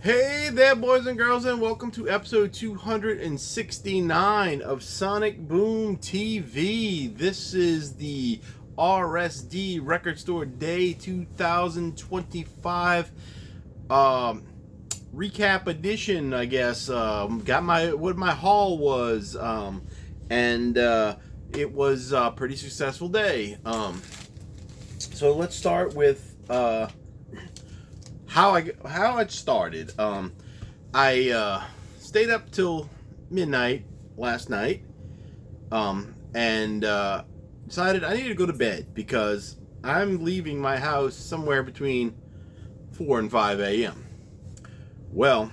Hey there, boys and girls, and welcome to episode 269 of Sonic Boom TV. This is the RSD Record Store Day 2025 recap edition, I guess. Got what my haul was, and it was a pretty successful day. So let's start with how it started. I stayed up till midnight last night, and decided I needed to go to bed because I'm leaving my house somewhere between 4 and 5 a.m. Well,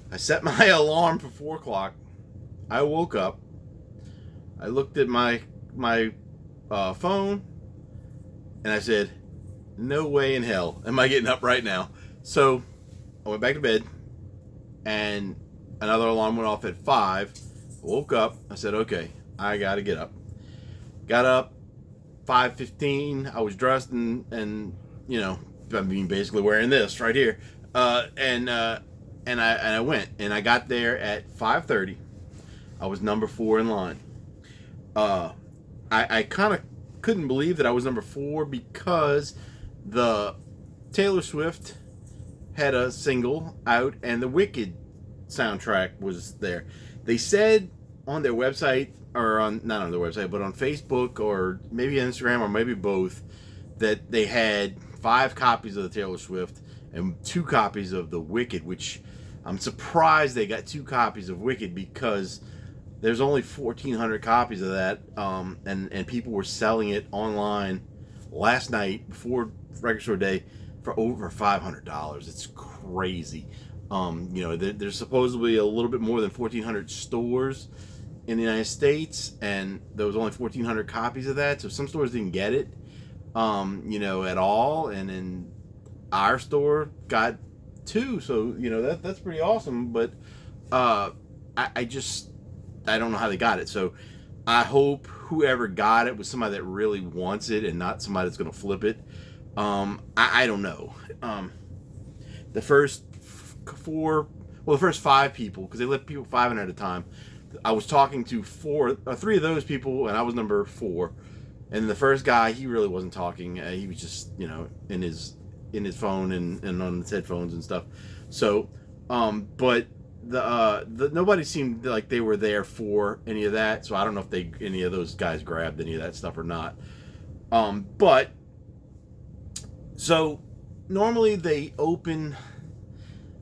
I set my alarm for 4 o'clock. I woke up. I looked at my phone, and I said, no way in hell am I getting up right now. So I went back to bed, and another alarm went off at 5. I woke up. I said, okay, I got to get up. Got up, 5:15. I was dressed and I mean, basically wearing this right here. And I went, and I got there at 5:30. I was number 4 in line. I kind of couldn't believe that I was number 4 because the Taylor Swift had a single out and the Wicked soundtrack was there. They said on their website, or on not on their website, but on Facebook or maybe Instagram or maybe both, that they had 5 copies of the Taylor Swift and 2 copies of the Wicked, which I'm surprised they got 2 copies of Wicked because there's only 1,400 copies of that, and people were selling it online last night before Record Store Day for over $500. It's crazy. There's supposedly a little bit more than 1,400 stores in the United States, and there was only 1,400 copies of that. So some stores didn't get it, at all, and then our store got 2. So that's pretty awesome. But I don't know how they got it. So I hope whoever got it was somebody that really wants it and not somebody that's going to flip it. I don't know. The first 5 people, because they let people 5 in at a time. I was talking to 3 of those people, and I was number 4. And the first guy, he really wasn't talking. He was just, in his phone and on his headphones and stuff. So, but the nobody seemed like they were there for any of that. So I don't know if any of those guys grabbed any of that stuff or not. But so normally they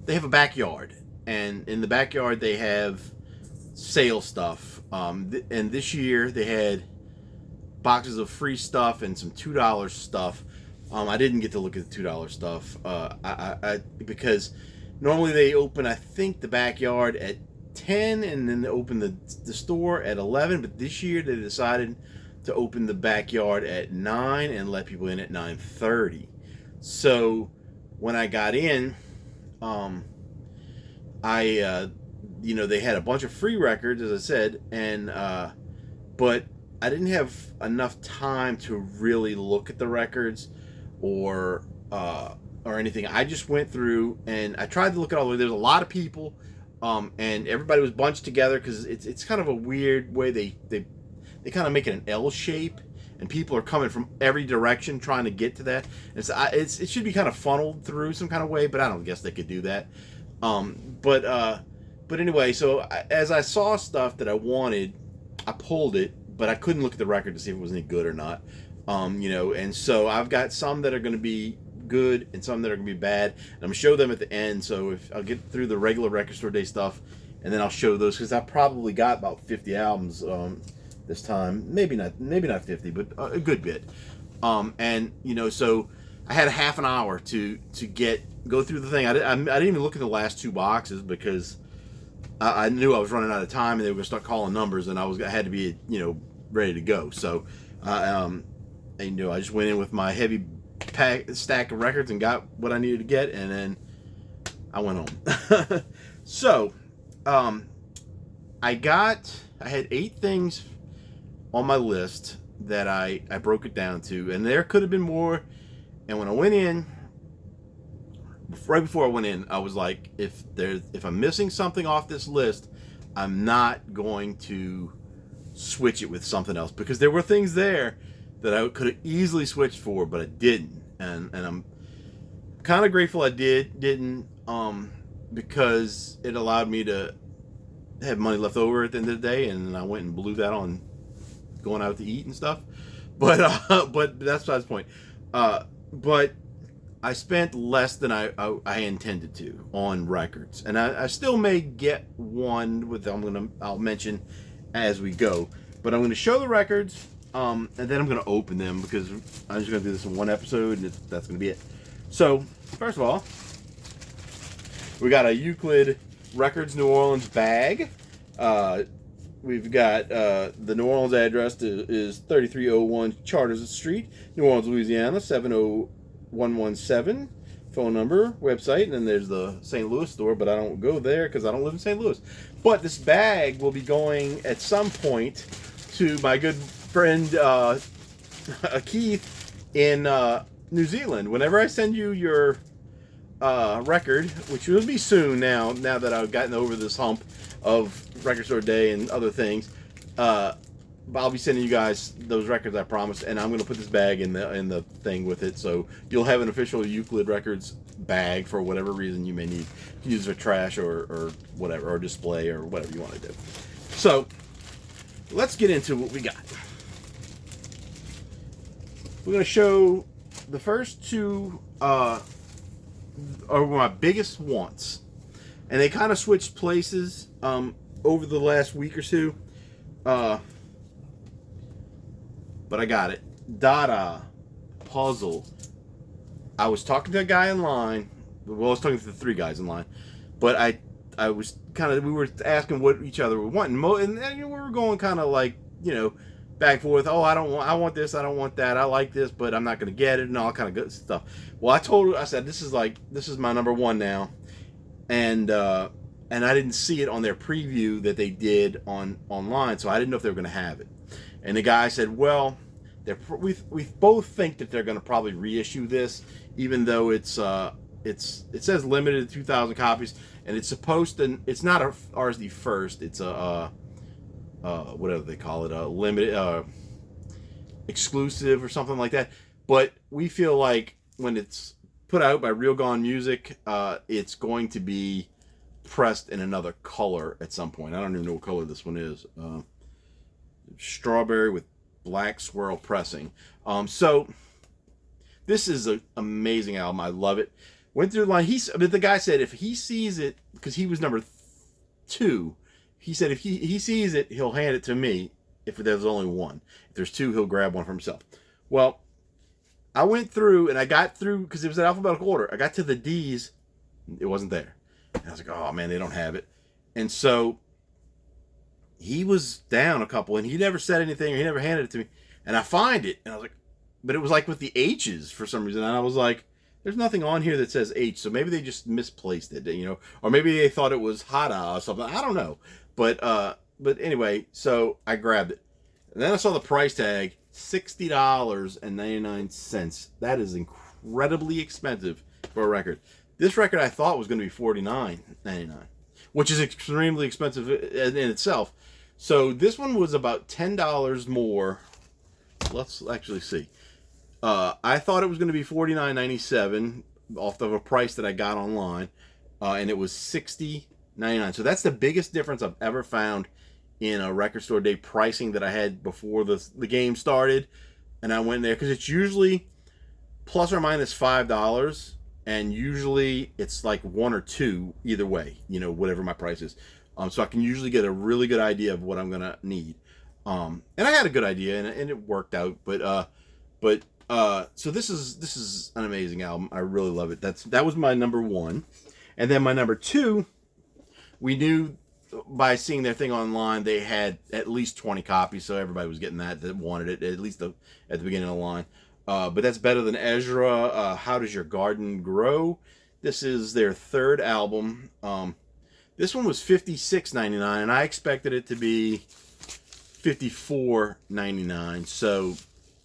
have a backyard, and in the backyard they have sale stuff. And this year they had boxes of free stuff and some $2 stuff. I didn't get to look at the $2 stuff because normally they open, I think, the backyard at 10, and then they open the store at 11. But this year they decided to open the backyard at 9 and let people in at 9:30. So when I got in, they had a bunch of free records, as I said, and but I didn't have enough time to really look at the records or anything. I just went through and I tried to look at all the way. There's a lot of people, and everybody was bunched together because it's kind of a weird way they kind of make it an L shape, and people are coming from every direction trying to get to that. And so it should be kind of funneled through some kind of way, but I don't guess they could do that. But anyway, so as I saw stuff that I wanted, I pulled it, but I couldn't look at the record to see if it was any good or not. And so I've got some that are going to be good and some that are going to be bad, and I'm going to show them at the end. So if I'll get through the regular Record Store Day stuff, and then I'll show those, because I probably got about 50 albums this time. Maybe not 50, but a good bit. So I had a half an hour to go through the thing. I didn't even look at the last 2 boxes because I knew I was running out of time and they were going to start calling numbers, and I had to be ready to go. So I just went in with my heavy stack of records and got what I needed to get, and then I went home. So I had 8 things on my list that I broke it down to, and there could have been more. And when I went in, right before I went in, I was like, if I'm missing something off this list, I'm not going to switch it with something else, because there were things there that I could have easily switched for, but I didn't, and I'm kind of grateful I didn't, because it allowed me to have money left over at the end of the day, and I went and blew that on going out to eat and stuff. But that's besides the point. But I spent less than I intended to on records, and I still may get one with I'll mention as we go. But I'm going to show the records, and then I'm going to open them, because I'm just going to do this in one episode, and that's going to be it. So first of all, we got a Euclid Records New Orleans bag. We've got the New Orleans address is 3301 Charters Street, New Orleans, Louisiana 70117. Phone number, website, and then there's the St. Louis store, but I don't go there because I don't live in St. Louis. But this bag will be going at some point to my good friend Keith in New Zealand. Whenever I send you your record, which will be soon now that I've gotten over this hump of Record Store Day and other things, I'll be sending you guys those records, I promise, and I'm going to put this bag in the thing with it, so you'll have an official Euclid Records bag for whatever reason you may need. You can use it for trash or whatever, or display, or whatever you want to do. So let's get into what we got. We're going to show the first two are my biggest wants, and they kind of switched places over the last week or two. But I got it. Dada Puzzle. I was talking to a guy in line. Well, I was talking to the three guys in line. But I was we were asking what each other were wanting. And we were going kind of like, back and forth. Oh, I want this, I don't want that. I like this, but I'm not going to get it, and all kind of good stuff. Well, I said, this is my number one now. And I didn't see it on their preview that they did online, so I didn't know if they were going to have it. And the guy said, well, we both think that they're going to probably reissue this, even though it says limited to 2,000 copies, and it's supposed to, it's not a RSD first, it's a whatever they call it, a limited exclusive or something like that. But we feel like when it's put out by Real Gone Music, it's going to be pressed in another color at some point. I don't even know what color this one is. Strawberry with black swirl pressing. So this is an amazing album. I love it. Went through the line. But the guy said if he sees it, because he was number 2, he said if he sees it, he'll hand it to me. If there's only one, if there's 2, he'll grab one for himself. Well, I went through and I got through, because it was in alphabetical order. I got to the D's, it wasn't there. And I was like, oh man, they don't have it. And so he was down a couple, and he never said anything, or he never handed it to me. And I find it, and I was like, but it was like with the H's for some reason. And I was like, there's nothing on here that says H, so maybe they just misplaced it, or maybe they thought it was Hada or something. I don't know. But anyway, so I grabbed it. And then I saw the price tag, $60.99. That is incredibly expensive for a record. This record I thought was going to be $49.99, which is extremely expensive in itself. So this one was about $10 more. Let's actually see. I thought it was going to be $49.97 off of a price that I got online, and it was $60.99. So that's the biggest difference I've ever found in a Record Store Day pricing that I had before the game started. And I went there because it's usually plus or minus $5. And usually it's like 1 or 2 either way, whatever my price is. So I can usually get a really good idea of what I'm going to need. And I had a good idea, and it worked out. So this is an amazing album. I really love it. That was my number 1. And then my number 2, we knew by seeing their thing online, they had at least 20 copies. So everybody was getting that wanted it, at least at the beginning of the line. But that's better than Ezra. How Does Your Garden Grow? This is their 3rd album. This one was $56.99, and I expected it to be $54.99, so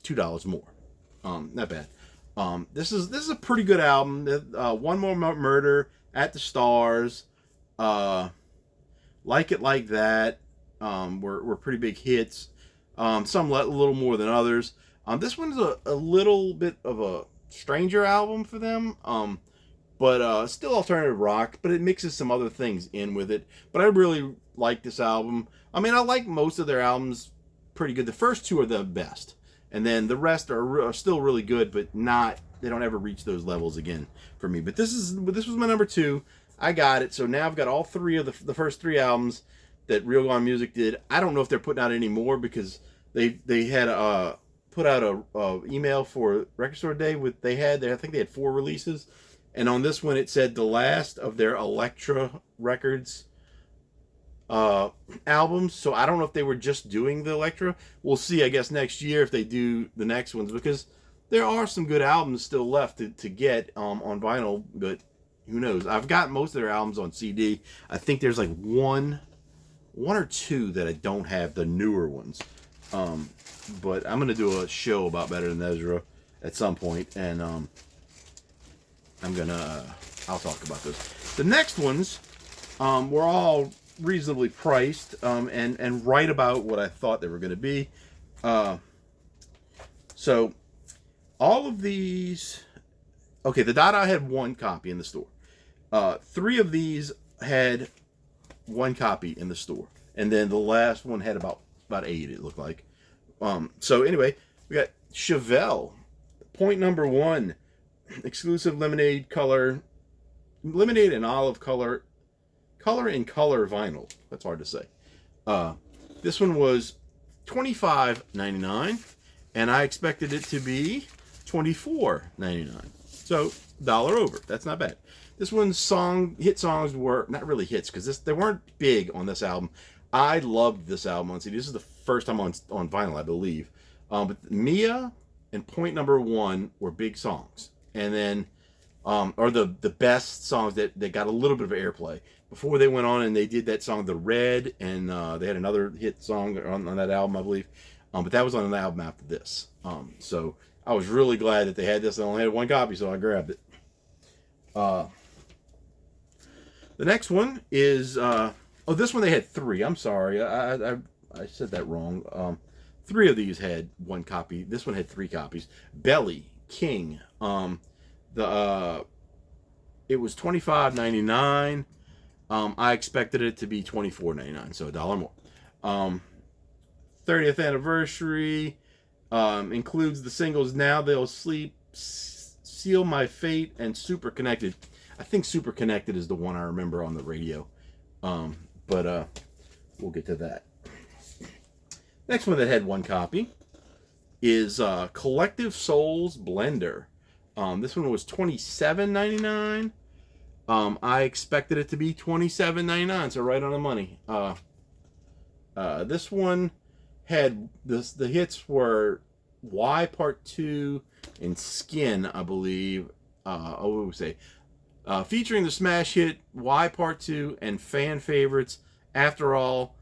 $2 more. Not bad. This is a pretty good album. One More Murder, At the Stars, Like It Like That, were pretty big hits. Some a little more than others. This one's a little bit of a stranger album for them. But still alternative rock, but it mixes some other things in with it. But I really like this album. I mean, I like most of their albums pretty good. The first two are the best, and then the rest are still really good, but not. They don't ever reach those levels again for me. But this was my number 2. I got it. So now I've got all 3 of the first 3 albums that Real Gone Music did. I don't know if they're putting out any more because they had put out a email for Record Store Day with I think they had 4 releases. And on this one, it said the last of their Elektra Records albums. So I don't know if they were just doing the Elektra. We'll see, I guess, next year if they do the next ones. Because there are some good albums still left to get on vinyl. But who knows? I've got most of their albums on CD. I think there's like one or two that I don't have, the newer ones. But I'm going to do a show about Better Than Ezra at some point. And I'll talk about those. The next ones were all reasonably priced and right about what I thought they were going to be. So all of these, okay, the Dada had 1 copy in the store. 3 of these had 1 copy in the store, and then the last one had about 8. It looked like. So anyway, we got Chevelle, point number 1. Exclusive lemonade and olive color in color vinyl. That's hard to say. This one was $25.99, and I expected it to be $24.99. So $1 over. That's not bad. This one's hit songs were not really hits because they weren't big on this album. I loved this album on CD. This is the first time on vinyl, I believe. But Mia and point number 1 were big songs. And then, or the best songs that got a little bit of airplay before they went on and they did that song, The Red, and they had another hit song on that album, I believe. But that was on an album after this. So I was really glad that they had this. I only had 1 copy, so I grabbed it. The next one is, this one they had 3. I'm sorry, I said that wrong. 3 of these had 1 copy. This one had 3 copies. Belly King. It was $25.99. I expected it to be $24.99, so $1 more. 30th anniversary includes the singles Now They'll Sleep, Seal My Fate, and Super Connected. I think Super Connected is the one I remember on the radio. But we'll get to that. Next one that had 1 copy is Collective Souls Blender. This one was $27.99. I expected it to be $27.99, so right on the money. This one had the hits were Y Part 2 and Skin, I believe. What would we say? Featuring the smash hit Y Part 2 and fan favorites After All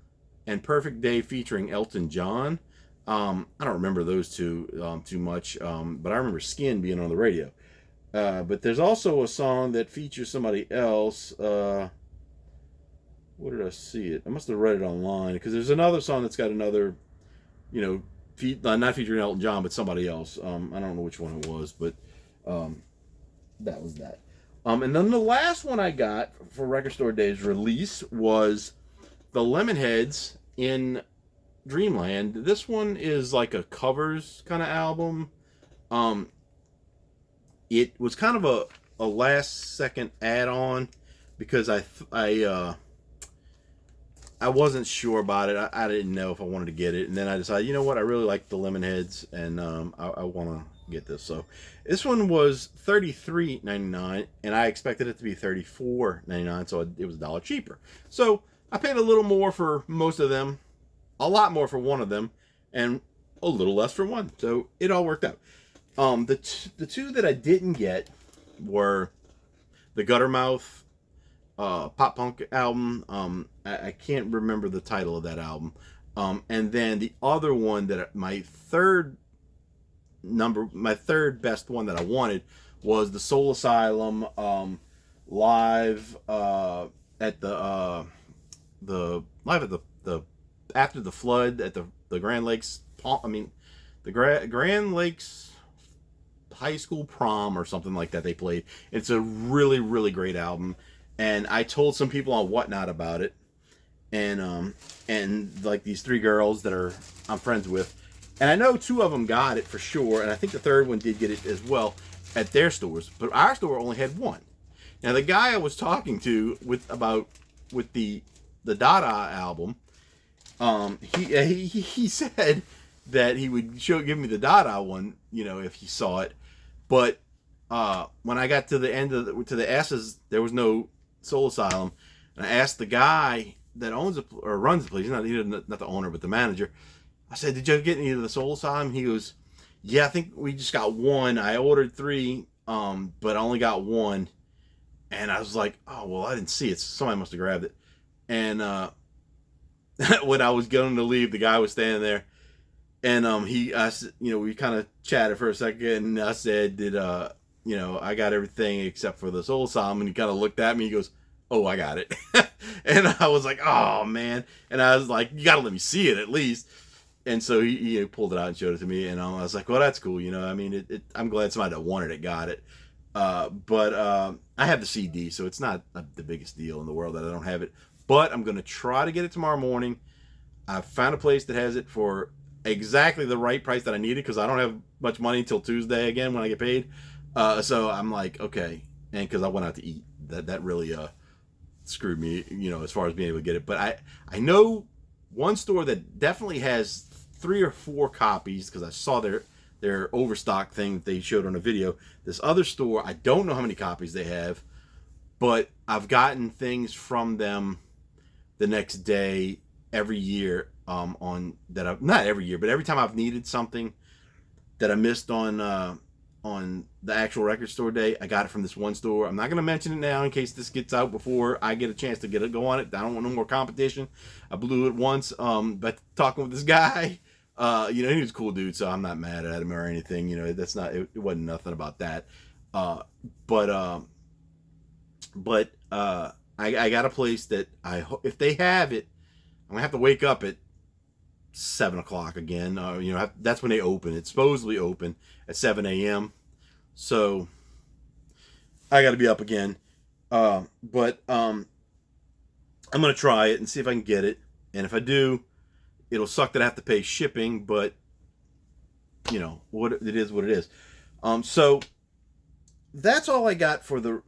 and Perfect Day featuring Elton John. I don't remember those two too much, but I remember Skin being on the radio. But there's also a song that features somebody else. Where did I see it? I must have read it online because there's another song that's got another, not featuring Elton John, but somebody else. I don't know which one it was, but that was that. And then the last one I got for Record Store Day's release was the Lemonheads in Dreamland. This one is like a covers kind of album. It was kind of a last second add-on because I wasn't sure about it. I didn't know if I wanted to get it, and then I decided, you know what, I really like the Lemonheads, and I want to get this. So this one was $33.99, and I expected it to be $34.99, so it was $1 cheaper. So I paid a little more for most of them, a lot more for one of them, and a little less for one. So it all worked out. The two that I didn't get were the Guttermouth pop punk album. I can't remember the title of that album. And then the other one that my third my third best one that I wanted was the Soul Asylum live at the live at the after the flood at the Grand Lakes. I mean, the Grand Lakes high school prom or something like that they played. It's a really, really great album, and I told some people on Whatnot about it, and like these 3 girls that I'm friends with, and I know 2 of them got it for sure, and I think the third one did get it as well at their stores, but our store only had 1. Now the guy I was talking to with the Dada album, he said that he would give me the Dada one, if he saw it. But when I got to the end to the S's, there was no Soul Asylum, and I asked the guy that owns or runs the place. He's not the owner, but the manager. I said, "Did you get any of the Soul Asylum?" He goes, "Yeah, I think we just got 1. I ordered 3, but I only got 1." And I was like, "Oh well, I didn't see it. Somebody must have grabbed it." And when I was going to leave, the guy was standing there. And we kind of chatted for a second, and I said, "Did I got everything except for the Soul Asylum?" And he kind of looked at me. He goes, "Oh, I got it." And I was like, "Oh man!" And I was like, "You gotta let me see it at least." And so he pulled it out and showed it to me, and I was like, "Well, that's cool." I mean, I'm glad somebody that wanted it got it. But I have the CD, so it's not the biggest deal in the world that I don't have it. But I'm gonna try to get it tomorrow morning. I found a place that has it for exactly the right price that I needed, because I don't have much money until Tuesday again when I get paid. So I'm like, okay, and because I went out to eat, that really screwed me, as far as being able to get it. But I know one store that definitely has 3 or 4 copies, because I saw their overstock thing that they showed on a video. This other store, I don't know how many copies they have, but I've gotten things from them the next day every year. Not every year, but every time I've needed something that I missed on the actual record store day, I got it from this one store. I'm not going to mention it now in case this gets out before I get a chance to go on it. I don't want no more competition. I blew it once, but talking with this guy, he was a cool dude, so I'm not mad at him or anything. That's not, it wasn't nothing about that. But I got a place that if they have it, I'm gonna have to wake up at 7 o'clock again. That's when they open. It's supposedly open at 7 a.m. So I got to be up again. But I'm gonna try it and see if I can get it. And if I do, it'll suck that I have to pay shipping. But what it is, what it is. So that's all I got for the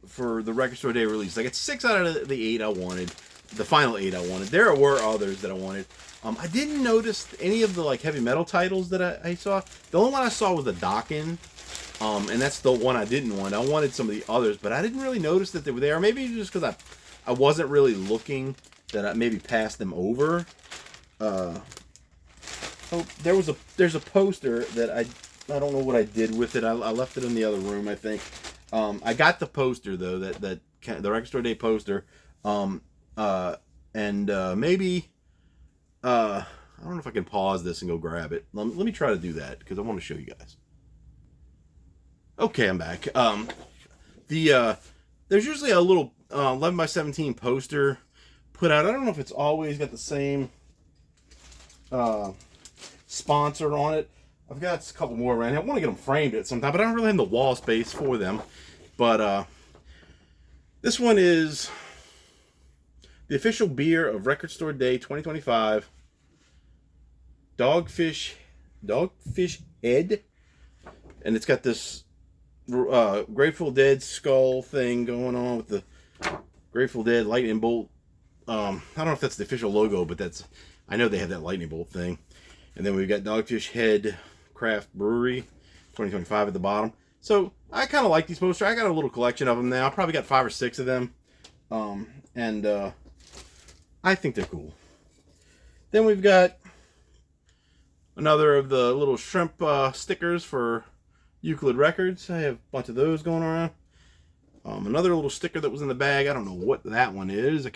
Record Store Day release. I got 6 out of the 8 I wanted. The final 8 I wanted. There were others that I wanted. I didn't notice any of the heavy metal titles that I saw. The only one I saw was the Dokken, and that's the one I didn't want. I wanted some of the others, but I didn't really notice that they were there. Maybe just because I wasn't really looking, that I maybe passed them over. There's a poster that I don't know what I did with it. I left it in the other room, I think. I got the poster though, that the Record Store Day poster. Maybe I don't know if I can pause this and go grab it. Let me try to do that, because I want to show you guys. Okay, I'm back. There's usually a little 11 by 17 poster put out. I don't know if it's always got the same sponsor on it. I've got a couple more around here. I want to get them framed at some time, but I don't really have the wall space for them. But this one is the official beer of Record Store Day 2025. Dogfish Head. And it's got this Grateful Dead skull thing going on with the Grateful Dead lightning bolt. I don't know if that's the official logo, but I know they have that lightning bolt thing. And then we've got Dogfish Head Craft Brewery 2025 at the bottom. So I kind of like these posters. I got a little collection of them now. I probably got 5 or 6 of them. I think they're cool. Then we've got another of the little shrimp stickers for Euclid Records. I have a bunch of those going around. Another little sticker that was in the bag. I don't know what that one is. I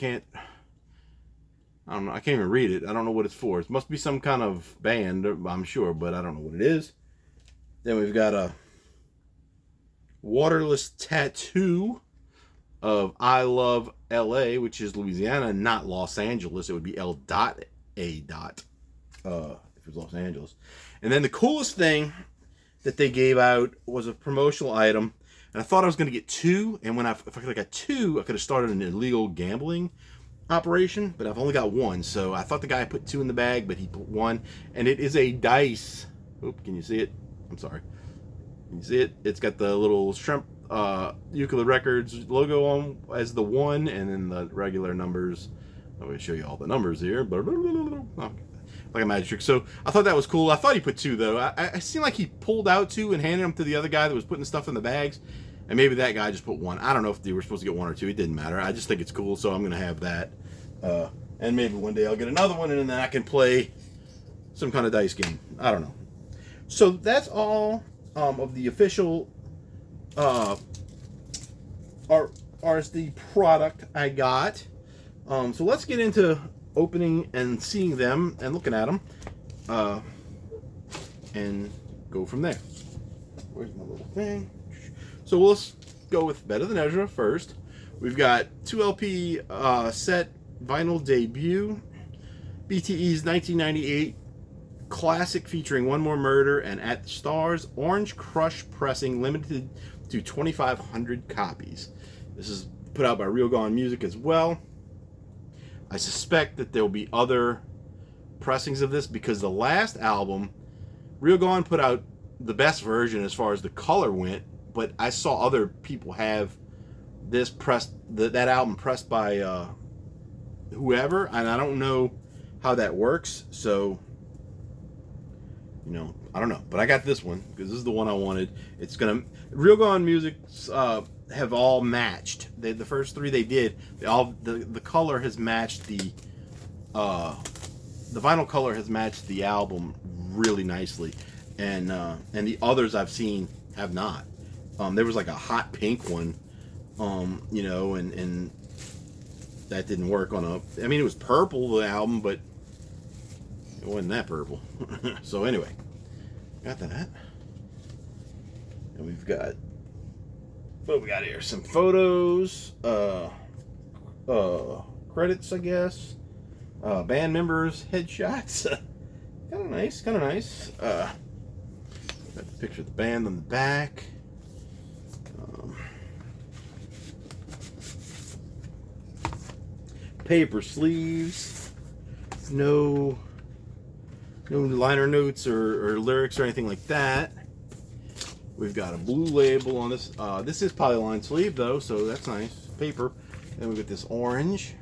don't know. I can't even read it. I don't know what it's for. It must be some kind of band, I'm sure, but I don't know what it is. Then we've got a waterless tattoo of I Love LA, which is Louisiana, not Los Angeles. It would be L.A. If it was Los Angeles. And then the coolest thing that they gave out was a promotional item. And I thought I was going to get two. And if I could have got two, I could have started an illegal gambling operation. But I've only got one. So I thought the guy put two in the bag, but he put one. And it is a dice. Oop, can you see it? I'm sorry. Can you see it? It's got the little shrimp Euclid Records logo on as the one, and then the regular numbers. I'm going to show you all the numbers here. Like a magic trick. So I thought that was cool. I thought he put two, though. I seemed like he pulled out two and handed them to the other guy that was putting stuff in the bags. And maybe that guy just put one. I don't know if they were supposed to get one or two. It didn't matter. I just think it's cool, so I'm going to have that. And maybe one day I'll get another one, and then I can play some kind of dice game. I don't know. So that's all of the official RSD product I got. So let's get into opening and seeing them and looking at them, and go from there. Where's my little thing? So let's go with Better Than Ezra first. We've got 2 LP set vinyl debut, BTE's 1998 classic featuring One More Murder and At the Stars, Orange Crush pressing, limited to 2,500 copies. This is put out by Real Gone Music as well. I suspect that there will be other pressings of this because the last album, Real Gone put out the best version as far as the color went, but I saw other people have this pressed, that album pressed by whoever, and I don't know how that works, so you know, I don't know, but I got this one because this is the one I wanted. It's gonna Real Gone Music's have all matched. The first three they did, the color has matched the vinyl color has matched the album really nicely, and the others I've seen have not. There was like a hot pink one, you know, and that didn't work on a. I mean, it was purple, the album, but it wasn't that purple. So anyway, got that. And we've got, what we got here? Some photos, credits, I guess. Band members, headshots. Kind of nice, kind of nice. Got the picture of the band on the back. Paper sleeves. No liner notes or lyrics or anything like that. We've got a blue label on this. This is polyline sleeve though, so that's nice. Paper. Then we've got this orange,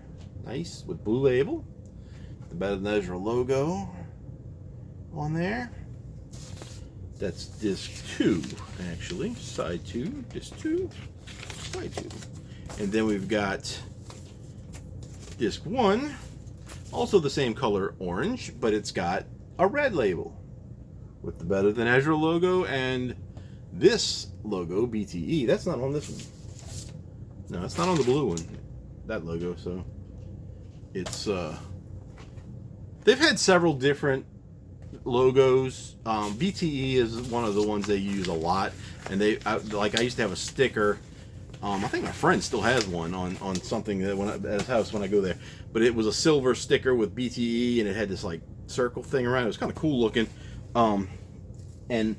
nice, with blue label. The Better Than Ezra logo on there. That's disc 2, actually. Side 2, disc 2, side 2. And then we've got disc 1, also the same color orange, but it's got a red label with the Better Than Ezra logo and this logo, BTE. That's not on this one. No, it's not on the blue one, that logo. So it's they've had several different logos. BTE is one of the ones they use a lot, and I used to have a sticker. I think my friend still has one on something that at his house when I go there, but it was a silver sticker with BTE, and it had this like circle thing around. It was kind of cool looking, and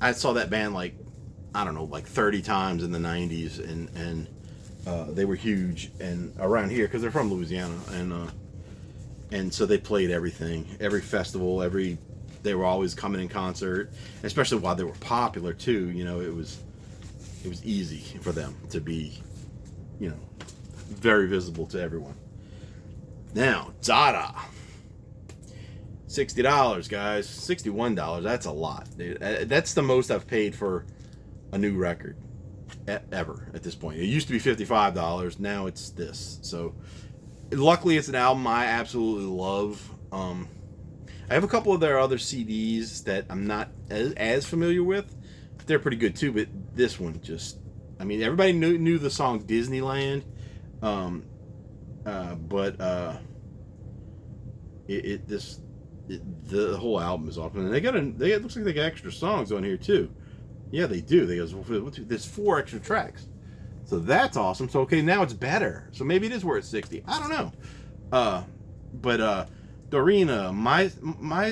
I saw that band like, I don't know, like 30 times in the 90s, and they were huge and around here because they're from Louisiana, and so they played everything, every festival, they were always coming in concert, especially while they were popular too. You know, it was easy for them to be, you know, very visible to everyone. Now, Dada. $60, guys. $61. That's a lot, dude. That's the most I've paid for a new record ever at this point. It used to be $55. Now it's this. So, luckily, it's an album I absolutely love. I have a couple of their other CDs that I'm not as familiar with. They're pretty good too, but this one just, I mean, everybody knew the song Disneyland, but The whole album is awesome, and it looks like they got extra songs on here too. Yeah, they do. There's 4 extra tracks, so that's awesome. So okay, now it's better. So maybe it is worth 60. I don't know. But Dorina, my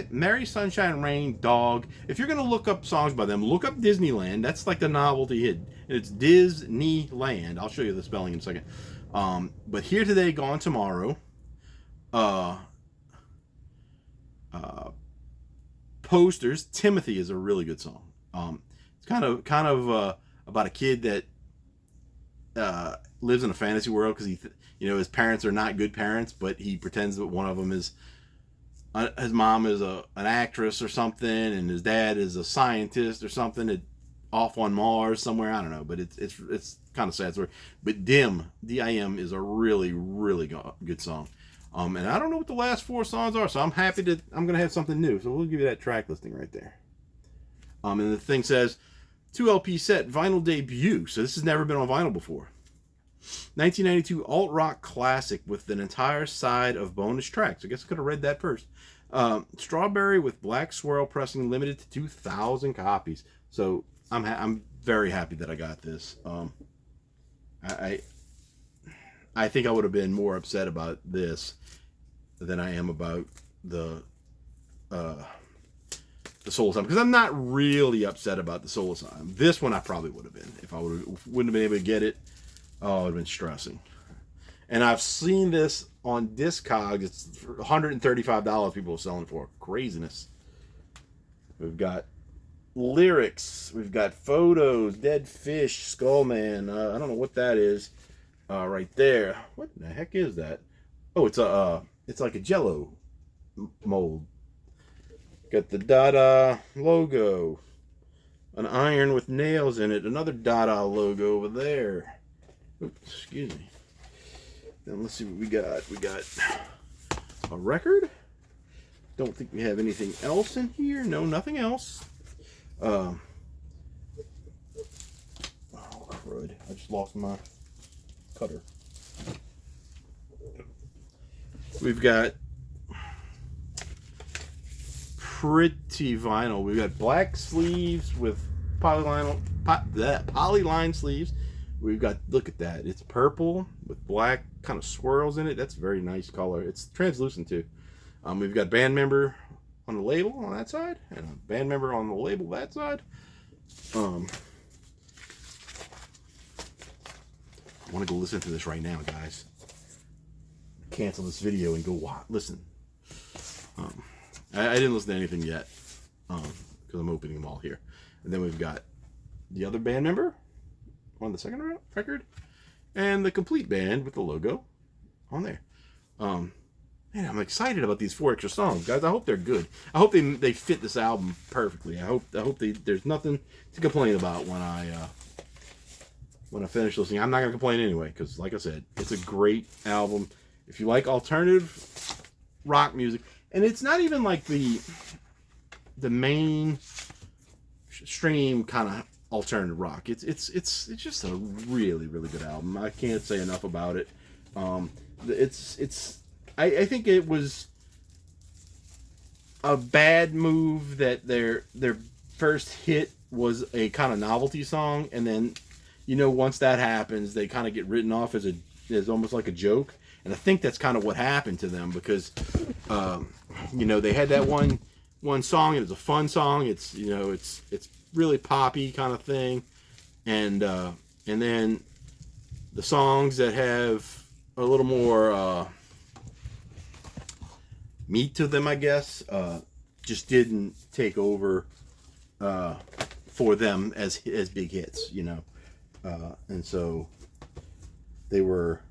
Mary Sunshine Rain, Dog. If you're gonna look up songs by them, look up Disneyland. That's like the novelty hit. It's Disneyland. I'll show you the spelling in a second. But Here Today, Gone Tomorrow. Posters. Timothy is a really good song. It's kind of about a kid that lives in a fantasy world because his parents are not good parents, but he pretends that one of them is his mom is an actress or something, and his dad is a scientist or something off on Mars somewhere. I don't know, but it's kind of sad story. But DIM is a really, really good song. And I don't know what the last 4 songs are, so I'm gonna have something new. So we'll give you that track listing right there. And the thing says 2 LP set, vinyl debut. So this has never been on vinyl before. 1992 alt rock classic with an entire side of bonus tracks. I guess I could have read that first. Strawberry with Black Swirl pressing, limited to 2,000 copies. So I'm very happy that I got this. I think I would have been more upset about this than I am about the Soul Asylum, because I'm not really upset about the Soul Asylum. This one I probably would have been if I wouldn't have been able to get it. Oh, I would have been stressing. And I've seen this on Discogs. It's $135 people are selling for. Craziness. We've got lyrics. We've got photos. Dead Fish. Skullman. I don't know what that is. Right there. What the heck is that? Oh, it's like a Jello mold. Got the Dada logo. An iron with nails in it. Another Dada logo over there. Oops, excuse me. Then let's see what we got. We got a record. Don't think we have anything else in here. No, nothing else. Oh, crud. I just lost my cutter. We've got pretty vinyl. We've got black sleeves with polyline sleeves. We've got, look at that. It's purple with black kind of swirls in it. That's a very nice color. It's translucent too. We've got band member on the label on that side and a band member on the label that side. I want to go listen to this right now, guys. Cancel this video and go listen. I didn't listen to anything yet because I'm opening them all here. And then we've got the other band member on the second record and the complete band with the logo on there. Man, I'm excited about these 4 extra songs, guys. I hope they're good. I hope they fit this album perfectly. I hope there's nothing to complain about when I finish listening. I'm not gonna complain anyway, because like I said, it's a great album. If you like alternative rock music, and it's not even like the main stream kind of alternative rock. It's just a really, really good album. I can't say enough about it. I think it was a bad move that their first hit was a kind of novelty song, and then once that happens, they kind of get written off as almost like a joke. And I think that's kind of what happened to them, because they had that one song. It was a fun song. It's really poppy kind of thing, and then the songs that have a little more meat to them, I guess, just didn't take over for them as big hits, and so they were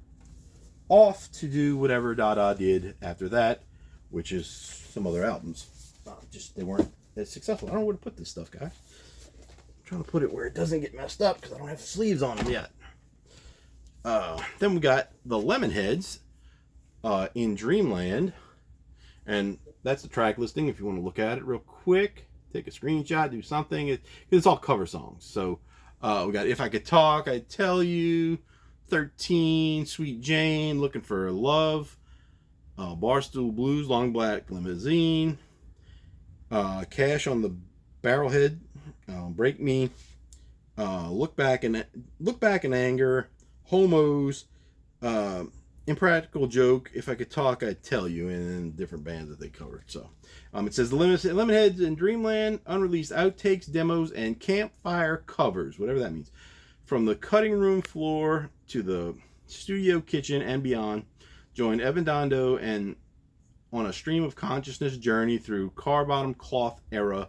off to do whatever Dada did after that, which is some other albums. They weren't as successful. I don't know where to put this stuff, guys. I'm trying to put it where it doesn't get messed up because I don't have sleeves on them yet. Then we got the Lemonheads in Dreamland, and that's the track listing. If you want to look at it real quick, take a screenshot, do something. It's all cover songs. So we got If I Could Talk, I'd Tell You, 13, Sweet Jane, Looking for Love, Barstool Blues, Long Black Limousine, Cash on the Barrelhead, Break Me, Look Back in Anger, Homos, uh, Impractical Joke, If I Could Talk, I'd Tell You, and then different bands that they covered. So it says the Lemonheads in Dreamland, unreleased outtakes, demos, and campfire covers, whatever that means. From the cutting room floor to the studio kitchen and beyond, join Evan Dando and on a stream of consciousness journey through car-bottom cloth era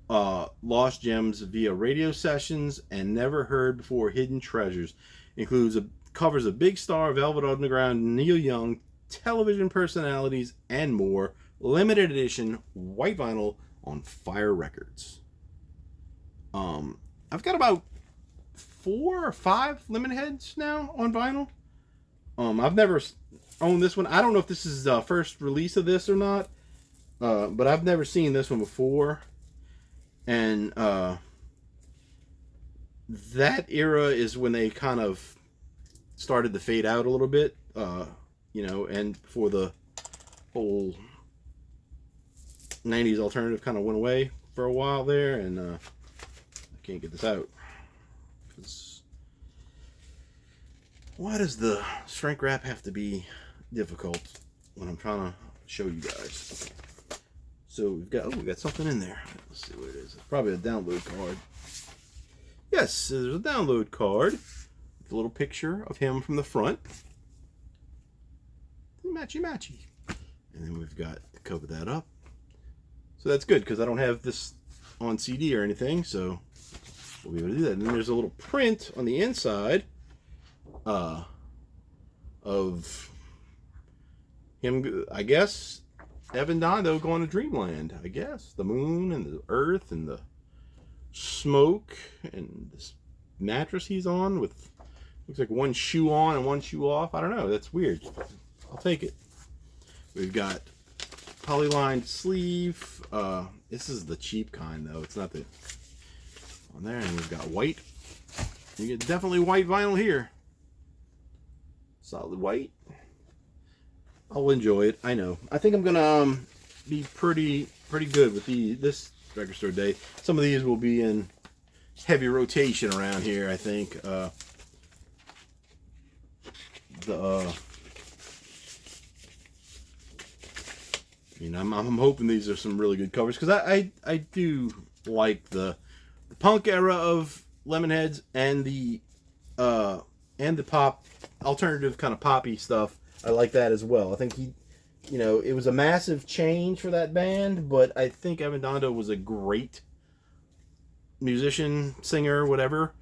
lost gems via radio sessions and never heard before hidden treasures. Includes covers of Big Star, Velvet Underground, Neil Young, television personalities, and more. Limited edition white vinyl on Fire Records. I've got about 4 or 5 Lemonheads now on vinyl. I've never owned this one. I don't know if this is the first release of this or not, but I've never seen this one before. And that era is when they kind of started to fade out a little bit, and before the whole 90s alternative kind of went away for a while there, and I can't get this out. Why does the shrink wrap have to be difficult when I'm trying to show you guys? Okay. So we got something in there. Let's see what it is. It's probably a download card. Yes, there's a download card with a little picture of him from the front. Matchy matchy. And then we've got to cover that up. So that's good because I don't have this on CD or anything, so we'll be able to do that. And then there's a little print on the inside of him, I guess, Evan Dando going to Dreamland, I guess. The moon and the earth and the smoke and this mattress he's on with, looks like one shoe on and one shoe off. I don't know. That's weird. I'll take it. We've got polylined sleeve. This is the cheap kind, though. It's not the on there. And we've got white. You get definitely white vinyl here. Solid white. I'll enjoy it. I know. I think I'm gonna be pretty good with this record store day. Some of these will be in heavy rotation around here. I think. I'm hoping these are some really good covers because I do like the punk era of Lemonheads and the pop alternative kind of poppy stuff. I like that as well. I think it was a massive change for that band, but I think Evan Dando was a great musician, singer, whatever,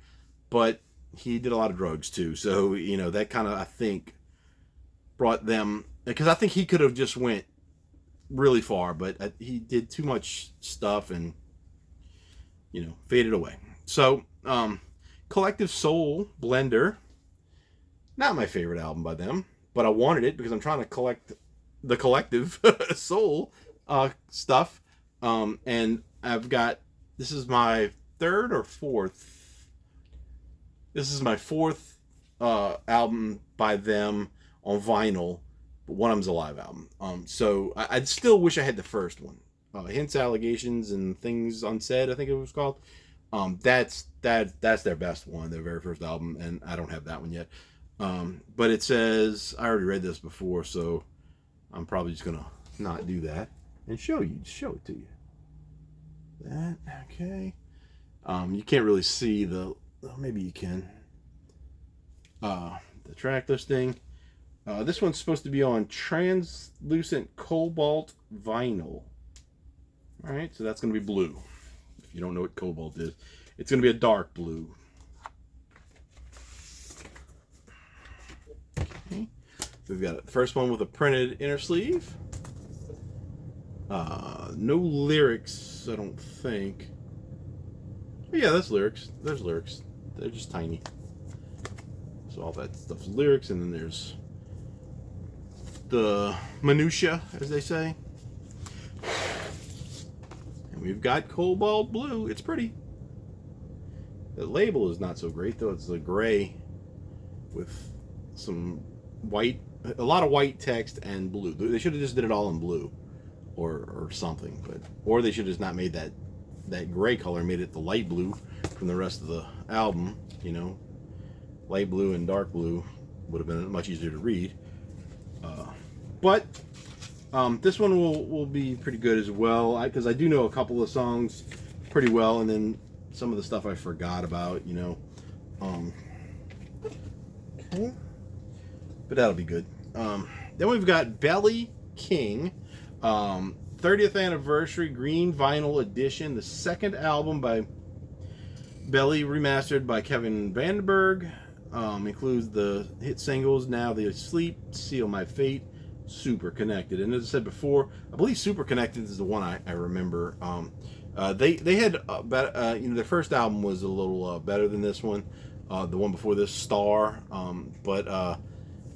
but he did a lot of drugs too. So, that kind of, I think, brought them, because I think he could have just went really far, but he did too much stuff and, faded away. So, Collective Soul Blender, not my favorite album by them, but I wanted it because I'm trying to collect the Collective Soul stuff. And I've got, this is my third or fourth. This is my fourth album by them on vinyl, but one of them's a live album. So I'd still wish I had the first one. Hints, Allegations, and Things Unsaid, I think it was called. That's their best one, their very first album, and I don't have that one yet. But it says, I already read this before, so I'm probably just gonna not do that and show it to you. That, okay. You can't really see maybe you can. The track listing. This one's supposed to be on translucent cobalt vinyl. All right, so that's gonna be blue. If you don't know what cobalt is, it's gonna be a dark blue. Okay. We've got the first one with a printed inner sleeve. No lyrics, I don't think. Oh, yeah, that's lyrics. There's lyrics. They're just tiny. So all that stuff's lyrics, and then there's the minutia, as they say. And we've got cobalt blue. It's pretty. The label is not so great, though. It's a gray with some white, a lot of white text and blue. They should have just did it all in blue. or something. But or they should have just not made that gray color, made it the light blue from the rest of the album. You know, light blue and dark blue would have been much easier to read. But this one will be pretty good as well, because I do know a couple of songs pretty well, and then some of the stuff I forgot about, you know. Okay, but that'll be good. Then we've got Belly King, 30th anniversary green vinyl edition, the second album by Belly, remastered by Kevin Vandenberg. Includes the hit singles Now They Sleep, Seal My Fate, Super Connected. And as I said before, I believe Super Connected is the one I remember. They had you know, their first album was a little better than this one. The one before this, Star, but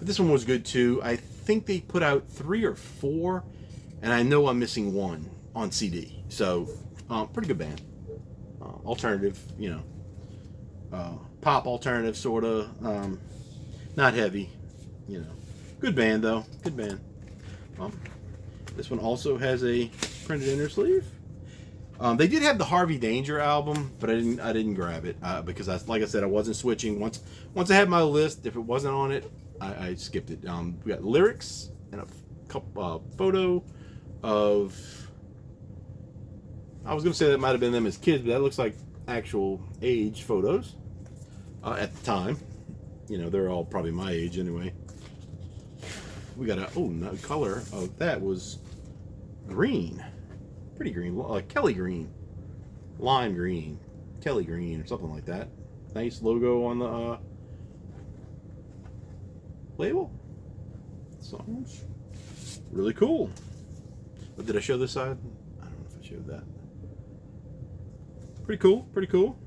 this one was good too. I think they put out 3 or 4, and I know I'm missing one on CD. So pretty good band, alternative, you know, pop alternative sort of, not heavy, you know. Good band though, good band. This one also has a printed inner sleeve. They did have the Harvey Danger album, but I didn't grab it because like I said, I wasn't switching. Once I had my list, if it wasn't on it, I skipped it. We got lyrics and a couple photo of. I was gonna say that might have been them as kids, but that looks like actual age photos at the time. You know, they're all probably my age anyway. We got the color of that was green. Pretty green, like Kelly green, lime green, Kelly green, or something like that. Nice logo on the label. Sounds really cool. But did I show this side? I don't know if I showed that. Pretty cool, pretty cool.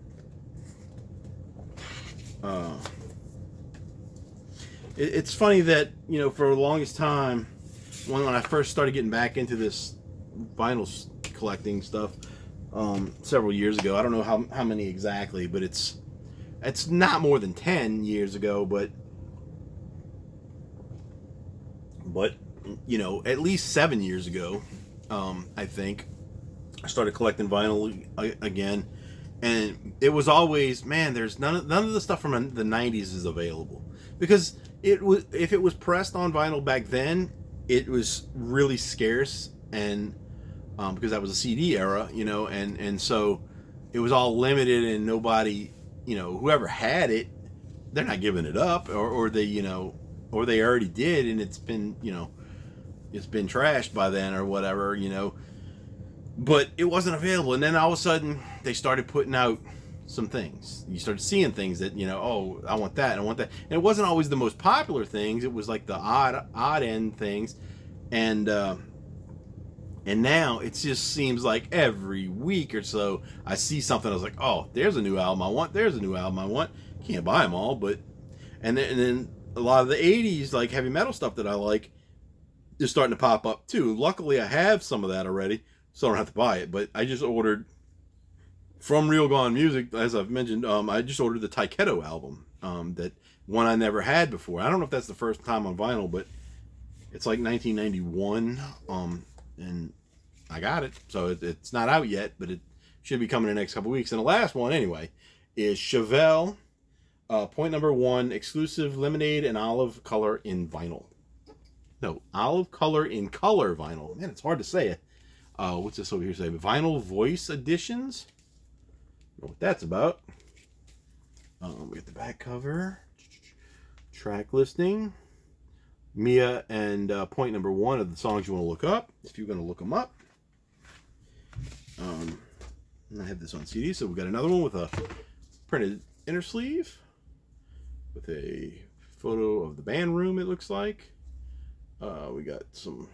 It's funny that, you know, for the longest time, when I first started getting back into this vinyl collecting stuff several years ago, I don't know how many exactly, but it's not more than 10 years ago, but you know, at least 7 years ago, I think I started collecting vinyl again, and it was always, man, there's none of the stuff from the 90s is available, because if it was pressed on vinyl back then, it was really scarce, and because that was a CD era, you know, and so it was all limited, and nobody, you know, whoever had it, they're not giving it up, or they, you know, or they already did, and it's been, you know, it's been trashed by then or whatever, you know, but it wasn't available. And then all of a sudden they started putting out some things. You started seeing things that, you know, oh, I want that, I want that. And it wasn't always the most popular things. It was like the odd end things. And now it just seems like every week or so I see something. I was like, oh, there's a new album I want. There's a new album I want. Can't buy them all, but and then a lot of the 80s like heavy metal stuff that I like is starting to pop up too. Luckily, I have some of that already, so I don't have to buy it. But I just ordered from Real Gone Music, as I've mentioned. I just ordered the Taiketo album, that one I never had before. I don't know if that's the first time on vinyl, but it's like 1991, and I got it. So it's not out yet, but it should be coming in the next couple weeks. And the last one, anyway, is Chevelle, point number 1, exclusive lemonade and olive color in vinyl. No, olive color in color vinyl. Man, it's hard to say it. What's this over here say? Vinyl voice editions. I don't know what that's about. We get the back cover, track listing, Mia, and point number 1 of the songs you want to look up, if you're going to look them up. And I have this on CD, so we got another one with a printed inner sleeve with a photo of the band room, it looks like. We got some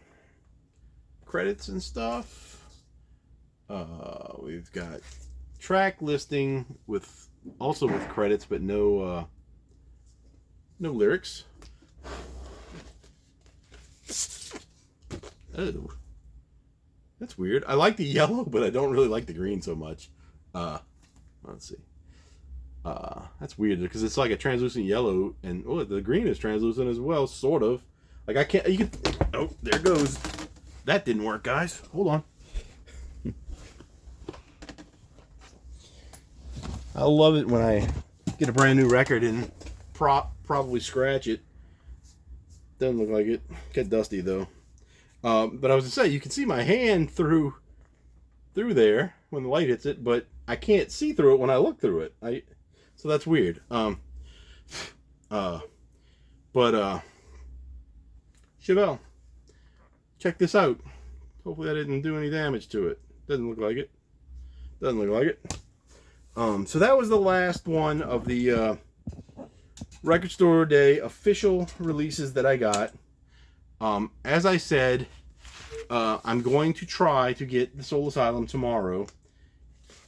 credits and stuff. We've got track listing with credits, but no lyrics. Oh, that's weird. I like the yellow, but I don't really like the green so much. Let's see. That's weird because it's like a translucent yellow, and the green is translucent as well, sort of. Like I can't. You can. Oh, there it goes. that didn't work, guys. Hold on. I love it when I get a brand new record and probably scratch it. Doesn't look like it. Get dusty though. But I was gonna say, you can see my hand through there when the light hits it, but I can't see through it when I look through it. So that's weird. Chevelle, check this out. Hopefully I didn't do any damage to it. Doesn't look like it. Doesn't look like it. So that was the last one of the Record Store Day official releases that I got. As I said, I'm going to try to get the Soul Asylum tomorrow.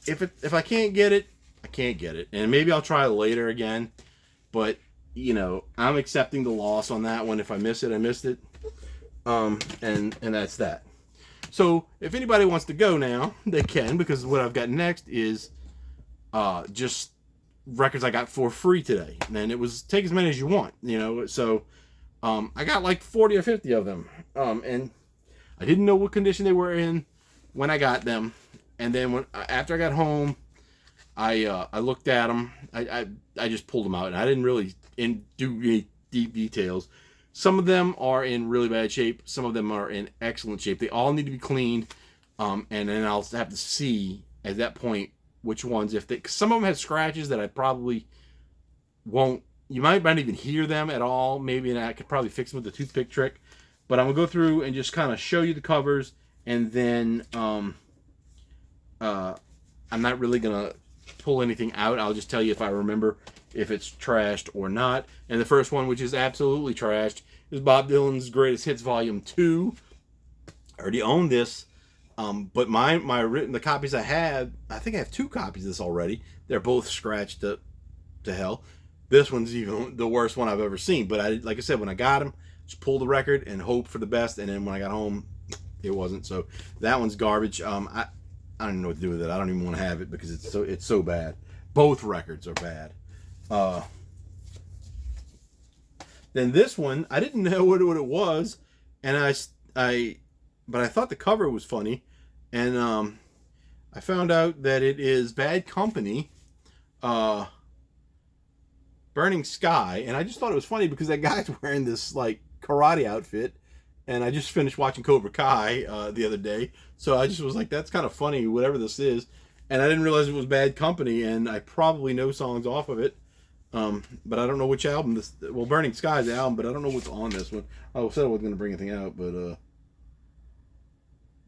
If I can't get it, I can't get it, and maybe I'll try later again. But you know, I'm accepting the loss on that one. If I miss it, I missed it. And that's that. So if anybody wants to go now, they can, because what I've got next is just records I got for free today, and it was take as many as you want, you know. So I got like 40 or 50 of them, and I didn't know what condition they were in when I got them, and then after I got home, I looked at them. I just pulled them out, and I didn't really do any deep details. Some of them are in really bad shape. Some of them are in excellent shape. They all need to be cleaned, and then I'll have to see at that point which ones, if they, 'cause some of them have scratches that I probably won't, you might not even hear them at all, maybe, and I could probably fix them with the toothpick trick. But I'm gonna go through and just kind of show you the covers, and then I'm not really gonna pull anything out. I'll just tell you if I remember if it's trashed or not. And the first one, which is absolutely trashed, is Bob Dylan's Greatest Hits Volume 2. I already own this. But the copies I have, I think I have 2 copies of this already. They're both scratched to hell. This one's even the worst one I've ever seen. But like I said, when I got them, just pulled the record and hope for the best. And then when I got home, it wasn't. So that one's garbage. I don't know what to do with it. I don't even want to have it because it's so bad. Both records are bad. Then this one, I didn't know what it was, and but I thought the cover was funny, and I found out that it is Bad Company, Burning Sky, and I just thought it was funny because that guy's wearing this like karate outfit, and I just finished watching Cobra Kai the other day, so I just was like, that's kind of funny, whatever this is, and I didn't realize it was Bad Company, and I probably know songs off of it, but I don't know which album this. Well, Burning Sky is the album, but I don't know what's on this one. I said I wasn't going to bring anything out, but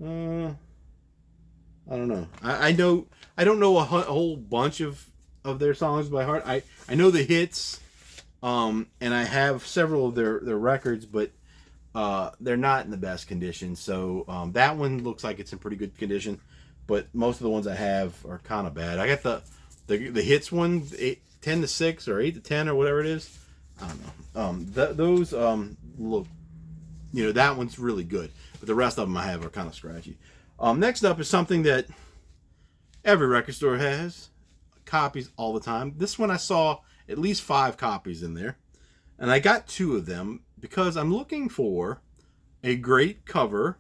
I don't know. I don't know a whole bunch of their songs by heart. I know the hits, and I have several of their records, but they're not in the best condition. So that one looks like it's in pretty good condition, but most of the ones I have are kind of bad. I got the hits one, 10 to 6 or 8 to 10 or whatever it is. I don't know. Those look, you know, that one's really good. But the rest of them I have are kind of scratchy. Next up is something that every record store has. Copies all the time. This one I saw at least 5 copies in there. And I got 2 of them because I'm looking for a great cover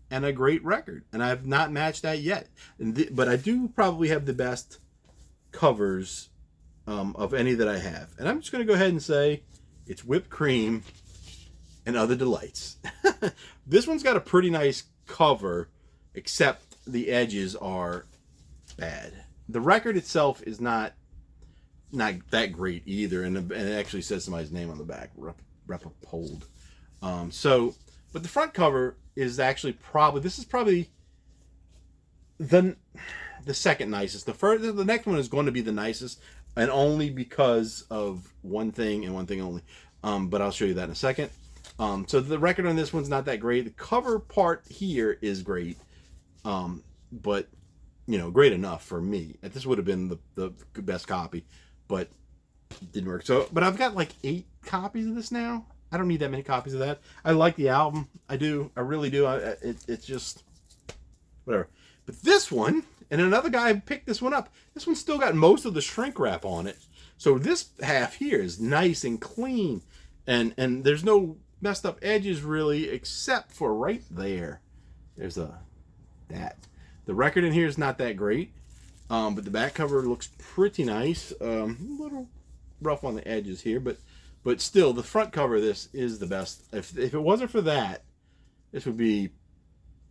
and a great record. And I have not matched that yet. But I do probably have the best covers of any that I have. And I'm just going to go ahead and say it's Whipped Cream and Other Delights. This one's got a pretty nice cover, except the edges are bad. The record itself is not that great either, and it actually says somebody's name on the back, Repold. But the front cover is actually this is probably the second nicest. The next one is going to be the nicest, and only because of one thing and one thing only. But I'll show you that in a second. So the record on this one's not that great. The cover part here is great, but you know, great enough for me. This would have been the best copy, but it didn't work. So, but I've got like 8 copies of this now. I don't need that many copies of that. I like the album. I do. I really do. It's just whatever. But this one, and another guy picked this one up. This one's still got most of the shrink wrap on it. So this half here is nice and clean, and there's no messed up edges really, except for right there. There's that. The record in here is not that great, but the back cover looks pretty nice. A little rough on the edges here, but still, the front cover of this is the best. If it wasn't for that, this would be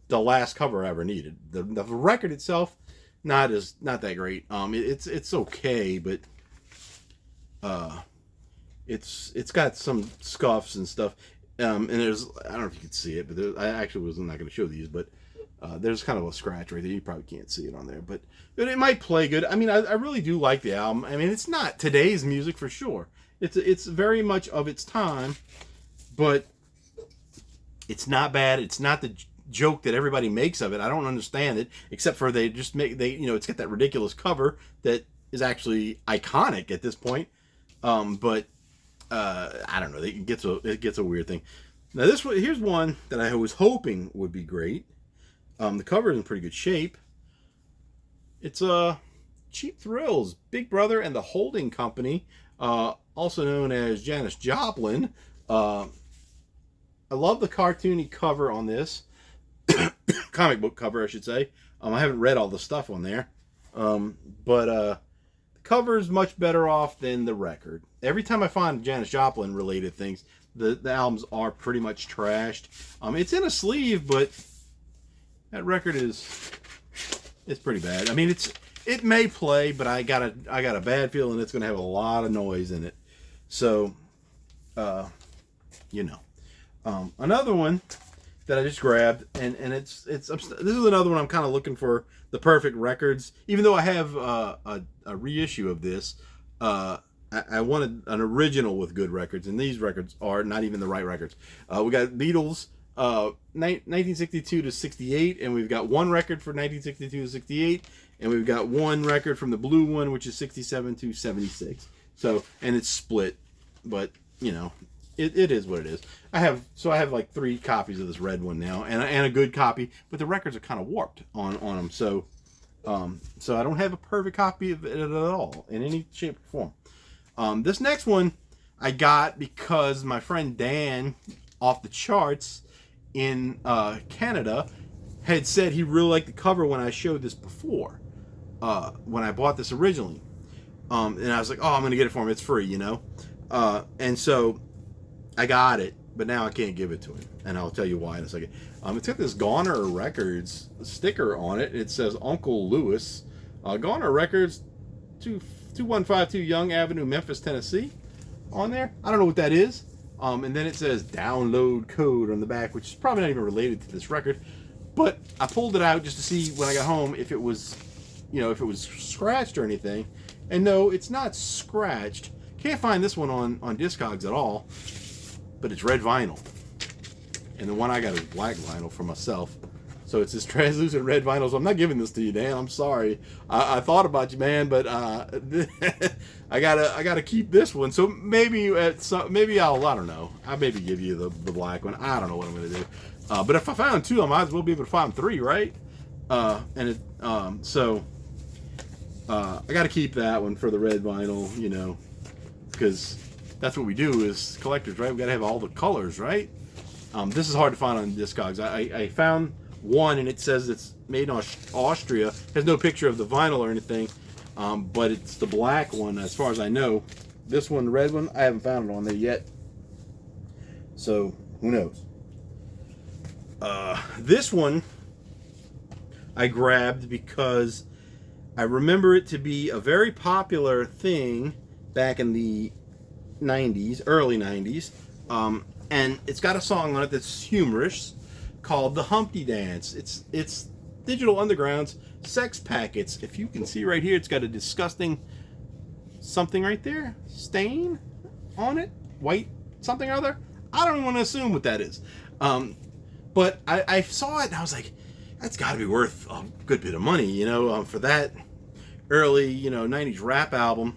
the last cover I ever needed. The record itself, not that great. It's okay, but it's got some scuffs and stuff. And there's, I don't know if you can see it, but I actually was not going to show these, but there's kind of a scratch right there. You probably can't see it on there, but it might play good. I mean, I really do like the album. I mean, it's not today's music for sure. It's very much of its time, but it's not bad. It's not the joke that everybody makes of it. I don't understand it, except for it's got that ridiculous cover that is actually iconic at this point. But I don't know. It gets a weird thing. Now here's one that I was hoping would be great. The cover is in pretty good shape. It's Cheap Thrills, Big Brother and the Holding Company, also known as Janis Joplin. I love the cartoony cover on this. Comic book cover, I should say. I haven't read all the stuff on there. But the cover is much better off than the record. Every time I find Janis Joplin related things, the albums are pretty much trashed. It's in a sleeve, but that record is pretty bad. I mean, it may play, but I got a bad feeling it's going to have a lot of noise in it. So, another one that I just grabbed, and this is another one I'm kind of looking for the perfect records. Even though I have a reissue of this, I wanted an original with good records, and these records are not even the right records. We got Beatles 1962 to 68, and we've got one record for 1962 to 68, and we've got one record from the blue one, which is 67 to 76. So, and it's split, but it is what it is. I have like 3 copies of this red one now, and a good copy, but the records are kind of warped on them. So I don't have a perfect copy of it at all in any shape or form. This next one I got because my friend Dan, off the charts in Canada, had said he really liked the cover when I showed this before, when I bought this originally. And I was like, oh, I'm going to get it for him. It's free, and so I got it, but now I can't give it to him, and I'll tell you why in a second. It's got this Goner Records sticker on it. It says Uncle Lewis. Goner Records, 2152 Young Avenue, Memphis, Tennessee, on there. I don't know what that is. And then it says download code on the back, which is probably not even related to this record. But I pulled it out just to see when I got home if it was, if it was scratched or anything. And no, it's not scratched. Can't find this one on Discogs at all. But it's red vinyl. And the one I got is black vinyl for myself. So it's this translucent red vinyl. So I'm not giving this to you, Dan. I'm sorry. I thought about you, man, but I gotta keep this one. So maybe I don't know. I'll maybe give you the black one. I don't know what I'm gonna do. But if I found 2, I might as well be able to find 3, right? So I gotta keep that one for the red vinyl, because that's what we do as collectors, right? We gotta have all the colors, right? This is hard to find on Discogs. I found one, and it says it's made in Austria. There's no picture of the vinyl or anything, but it's the black one as far as I know. This one, the red one, I haven't found it on there yet, so who knows. This one I grabbed because I remember it to be a very popular thing back in the 90s, early 90s, and it's got a song on it that's humorous called The Humpty Dance. It's Digital Underground's Sex Packets. If you can see right here, it's got a disgusting something right there, stain on it, white something or other. I don't want to assume what that is, but I saw it and I was like, that's got to be worth a good bit of money, for that early 90s rap album.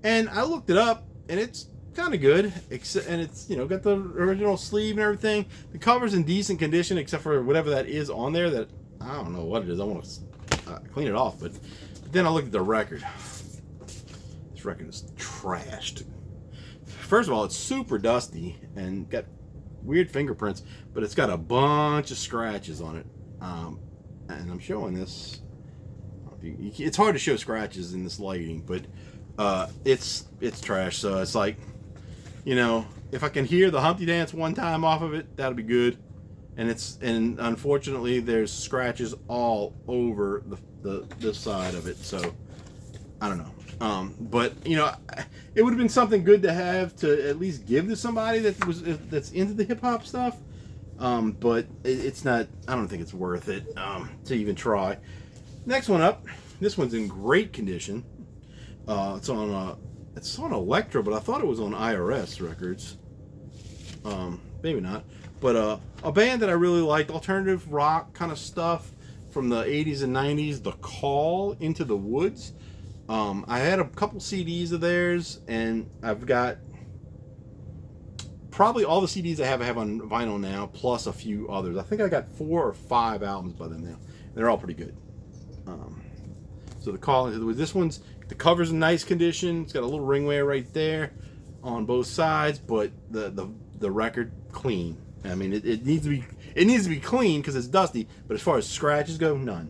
And I looked it up, and it's kind of good, and it's got the original sleeve and everything. The cover's in decent condition, except for whatever that is on there that I don't know what it is. I want to clean it off, but then I looked at the record. This record is trashed. First of all, it's super dusty and got weird fingerprints, but it's got a bunch of scratches on it. And I'm showing this. It's hard to show scratches in this lighting, but it's trash. So it's like, you know, if I can hear the Humpty Dance one time off of it, that'll be good. And unfortunately there's scratches all over this side of it. So I don't know. But you know, it would have been something good to have to at least give to somebody that's into the hip hop stuff. But it's not. I don't think it's worth it to even try. Next one up. This one's in great condition. It's on Elektra, but I thought it was on IRS Records. Maybe not. But a band that I really liked, alternative rock kind of stuff from the 80s and 90s, The Call, Into the Woods. I had a couple CDs of theirs, and I've got probably all the CDs I have on vinyl now, plus a few others. I think I got 4 or 5 albums by them now. They're all pretty good. So The Call Into the Woods. This one's, the cover's in nice condition. It's got a little ringway right there on both sides, but the record clean. I mean, it needs to be clean because it's dusty, but as far as scratches go, none.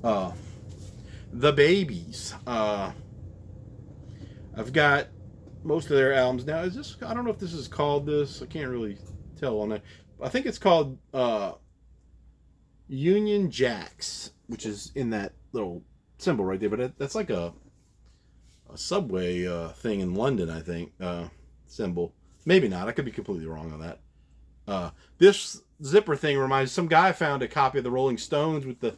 The Babies. I've got most of their albums now. Is this? I don't know if this is called this. I can't really tell on that. I think it's called Union Jacks, which is in that little symbol right there. But that's like a subway thing in London, I think. Symbol. Maybe not. I could be completely wrong on that. This zipper thing reminds, some guy found a copy of the Rolling Stones with the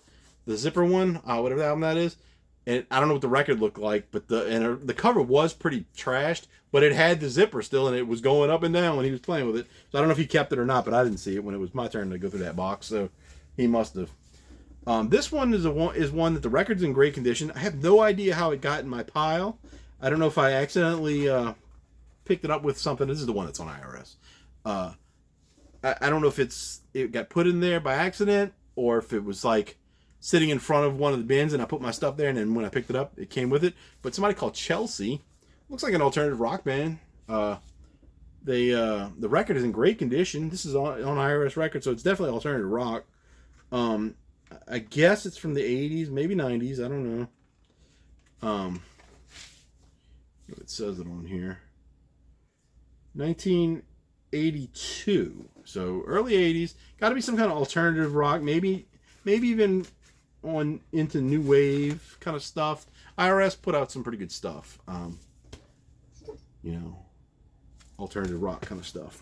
zipper one, whatever album that is, and I don't know what the record looked like, but the cover was pretty trashed, but it had the zipper still, and it was going up and down when he was playing with it. So I don't know if he kept it or not, but I didn't see it when it was my turn to go through that box, so he must have. This one is one that the record's in great condition. I have no idea how it got in my pile. I don't know if I accidentally picked it up with something. This is the one that's on IRS. I don't know if it got put in there by accident, or if it was like sitting in front of one of the bins and I put my stuff there, and then when I picked it up, it came with it. But somebody called Chelsea, looks like an alternative rock band. The record is in great condition. This is on IRS Records, so it's definitely alternative rock. I guess it's from the 80s, maybe 90s. I don't know. It says it on here. 1982. So early 80s. Got to be some kind of alternative rock. Maybe even on into new wave kind of stuff. IRS put out some pretty good stuff. You know, alternative rock kind of stuff.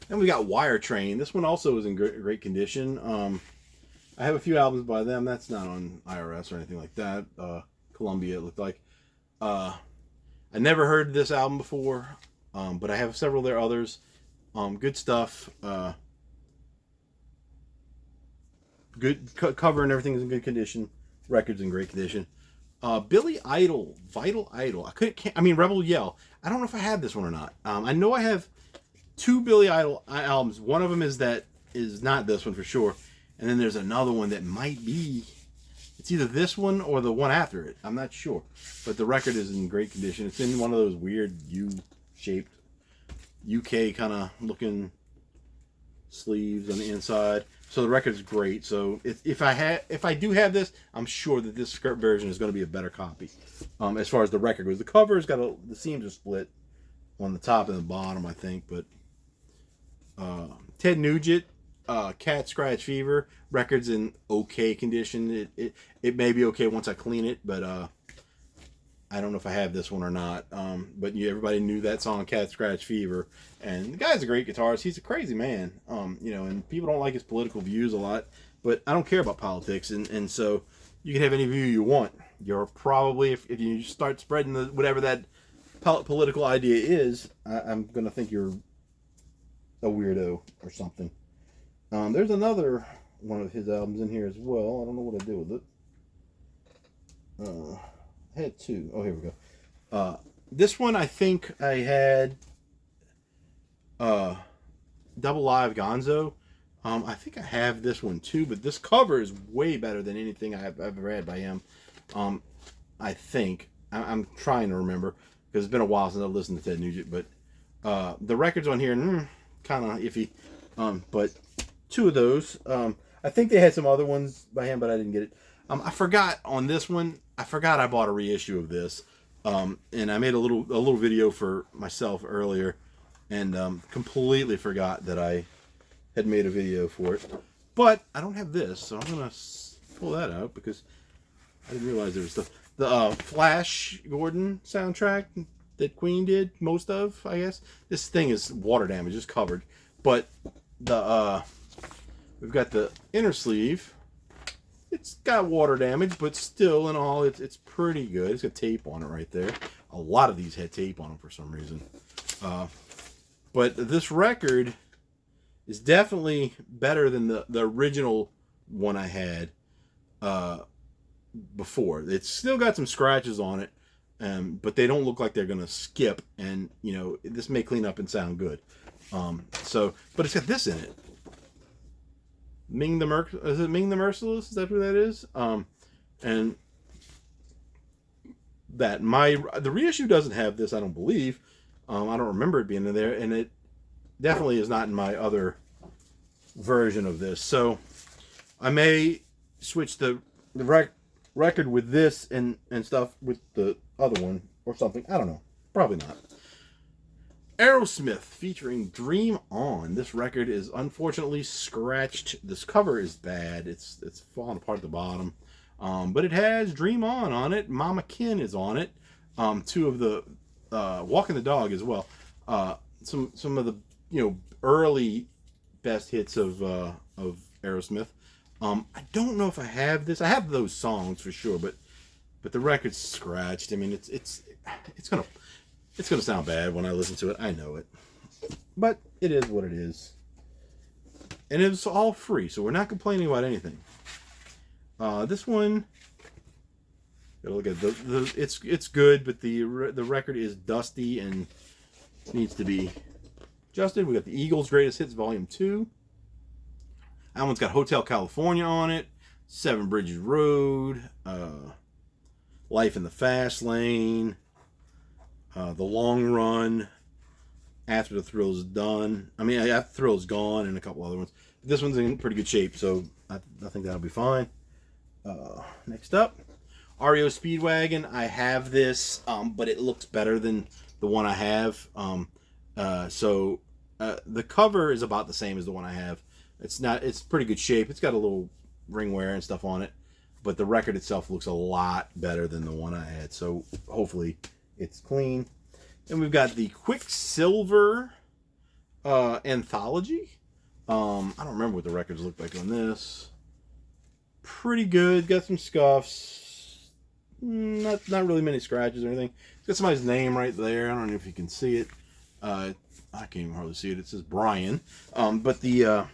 Then we got Wire Train. This one also is in great condition. I have a few albums by them. That's not on IRS or anything like that. Columbia, it looked like. I never heard this album before, but I have several of their others. Good stuff. Good cover and everything is in good condition. Record's in great condition. Billy Idol, Vital Idol. Rebel Yell. I don't know if I have this one or not. I know I have 2 Billy Idol albums. One of them is not this one for sure, and then there's another one that might be. It's either this one or the one after it. I'm not sure, but the record is in great condition. It's in one of those weird U-shaped UK kind of looking sleeves on the inside. So the record's great. So if I do have this, I'm sure that this skirt version is going to be a better copy. As far as the record goes, the cover's got the seams are split on the top and the bottom, I think. But Ted Nugent, Cat Scratch Fever, record's in okay condition. It may be okay once I clean it, but I don't know if I have this one or not. But everybody knew that song, Cat Scratch Fever. And the guy's a great guitarist. He's a crazy man. And people don't like his political views a lot. But I don't care about politics. And so you can have any view you want. You're probably, if you start spreading whatever that political idea is, I'm going to think you're a weirdo or something. There's another one of his albums in here as well. I don't know what I do with it. I had 2. Oh, here we go. This one, I think I had Double Live Gonzo. I think I have this one too, but this cover is way better than anything I've ever had by him. I think. I'm trying to remember, because it's been a while since I listened to Ted Nugent, but The records on here, kind of iffy. But two of those. I think they had some other ones by him, but I didn't get it. I forgot on this one. I forgot I bought a reissue of this. And I made a little video for myself earlier, and completely forgot that I had made a video for it. But I don't have this, so I'm gonna pull that out because I didn't realize there was stuff. The Flash Gordon soundtrack that Queen did most of, I guess. This thing is water damage, it's covered. But the we've got the inner sleeve. It's got water damage, but still in all, it's pretty good. It's got tape on it right there. A lot of these had tape on them for some reason. But this record is definitely better than the original one I had before. It's still got some scratches on it, but they don't look like they're going to skip. And, you know, this may clean up and sound good. But it's got this in it. Is it Ming the Merciless? Is that who that is? And that the reissue doesn't have this, I don't believe. I don't remember it being in there, and it definitely is not in my other version of this. So I may switch the record with this and stuff with the other one or something. I don't know. Probably not. Aerosmith featuring Dream On. This record is unfortunately scratched. This cover is bad. It's falling apart at the bottom. But it has Dream On it. Mama Kin is on it. Two of the Walking the Dog as well. Some of the early best hits of Aerosmith. I don't know if I have this. I have those songs for sure, but the record's scratched. I mean, it's gonna sound bad when I listen to it. I know it, but it is what it is, and it's all free, so we're not complaining about anything. This one, look at it's good, but the record is dusty and needs to be adjusted. We got the Eagles' Greatest Hits Volume 2. That one's got Hotel California on it, Seven Bridges Road, Life in the Fast Lane, The Long Run, After the Thrill's Done. I mean, After the Thrill's Gone, and a couple other ones. This one's in pretty good shape, so I think that'll be fine. Next up, REO Speedwagon. I have this, but it looks better than the one I have. The cover is about the same as the one I have. It's pretty good shape. It's got a little ring wear and stuff on it, but the record itself looks a lot better than the one I had. So hopefully it's clean. And we've got the Quicksilver Anthology. I don't remember what the records look like on this. Pretty good. Got some scuffs. Not really many scratches or anything. It's got somebody's name right there. I don't know if you can see it. I can't even hardly see it. It says Brian. But the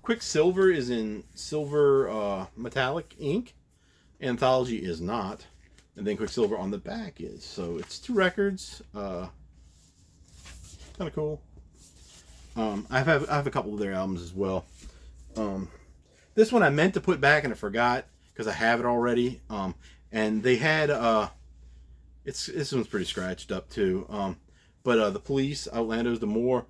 Quicksilver is in silver metallic ink. Anthology is not. And then Quicksilver on the back is. So it's two records. Kind of cool. I have a couple of their albums as well. This one I meant to put back and I forgot because I have it already. And they had this one's pretty scratched up too. But the Police, Outlandos, The More.